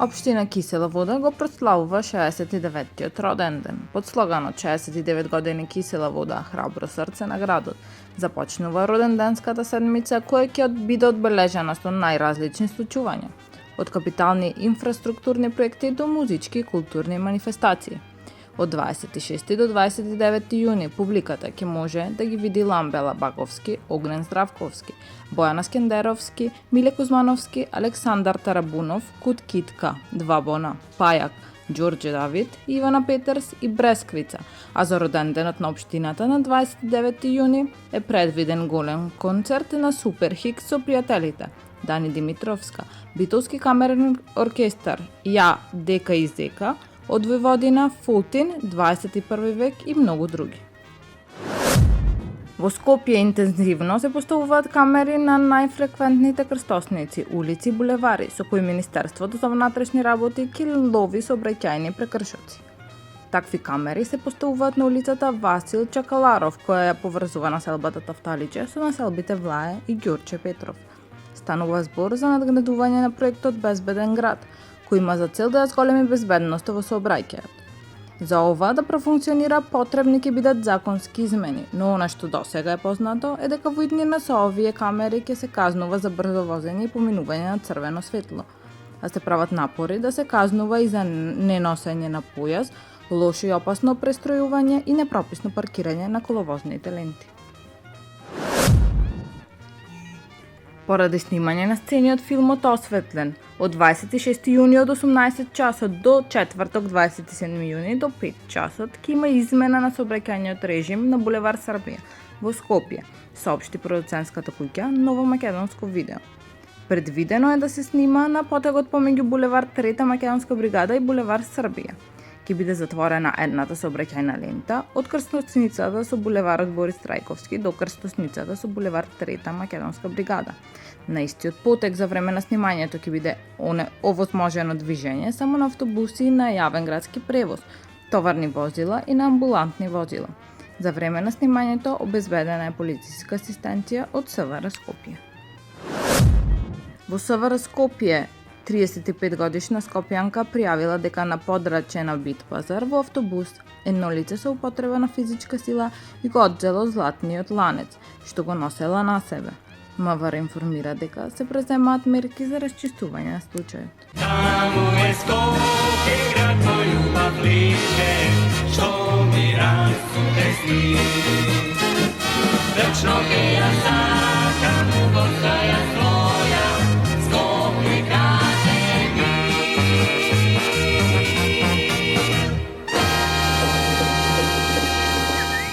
Општина Кисела Вода го прославува 69-тиот роден ден. Под слоганот 69 години Кисела Вода, храбро срце на градот, започнува роденденската седмица која ќе биде одбележана со најразлични случувања, од капитални инфраструктурни проекти до музички и културни манифестации. Од 26 до 29 јуни публиката ќе може да ги види Ламбела Баговски, Огнен Здравковски, Бојана Скендеровски, Миле Кузмановски, Александар Тарабунов, Кут Китка, Два Бона, Пајак, Ѓорđe Давид, Ивана Петерс и Бресквица, а за роденденот на општината на 29 јуни е предвиден голем концерт на Суперхикс со пријателите Дани Димитровска, Битолски камерен оркестар, Ја Дека и Зека, од Војводина, Фултин, 21 век и многу други. Во Скопје интензивно се поставуваат камери на најфреквентните крстосници, улици, булевари, со кои Министерството за внатрешни работи ќе лови сообраќајни прекршоци. Такви камери се поставуваат на улицата Васил Чакаларов, која ја поврзува населбата Тафталиџе со населбите Влае и Ѓорче Петров. Станува збор за надградување на проектот Безбеден град, кој има за цел да ја зголеми безбедноста во сообраќајот. За ова да профункционира потребни ќе бидат законски измени, но она што досега е познато е дека во иднина со овие камери ќе се казнува за брзо возење и поминување на црвено светло, а се прават напори да се казнува и за неносење на појас, лошо и опасно престројување и непрописно паркирање на коловозните ленти. Поради снимање на сцени од филмот Осветлен, од 26 јуни од 18 часот до четврток 27 јуни до 5 часот ќе има измена на сообраќајниот режим на булевар Србија во Скопје, соопшти продуцентската куќа Ново македонско видео. Предвидено е да се снима на потегот помеѓу булевар Трета македонска бригада и булевар Србија. Ќе биде затворена едната сообраќајна лента од крстосницата со булеварот Борис Трајковски до крстосницата со булевар Трета македонска бригада. На истиот потек за време на снимањето ќе биде овозможено движење само на автобуси и на јавен градски превоз, товарни возила и на амбулантни возила. За време на снимањето обезбедена е полициска асистенција од СВР Скопје. Во СВР Скопје 35-годишна скопјанка пријавила дека на подрачена Бит пазар во автобус едно лице со употреба на физичка сила и го одзело златниот ланец, што го носела на себе. МВР информира дека се преземаат мерки за расчистување на случајот. Таму е Скопје, град мој љубав лише, што ми расцуте сни.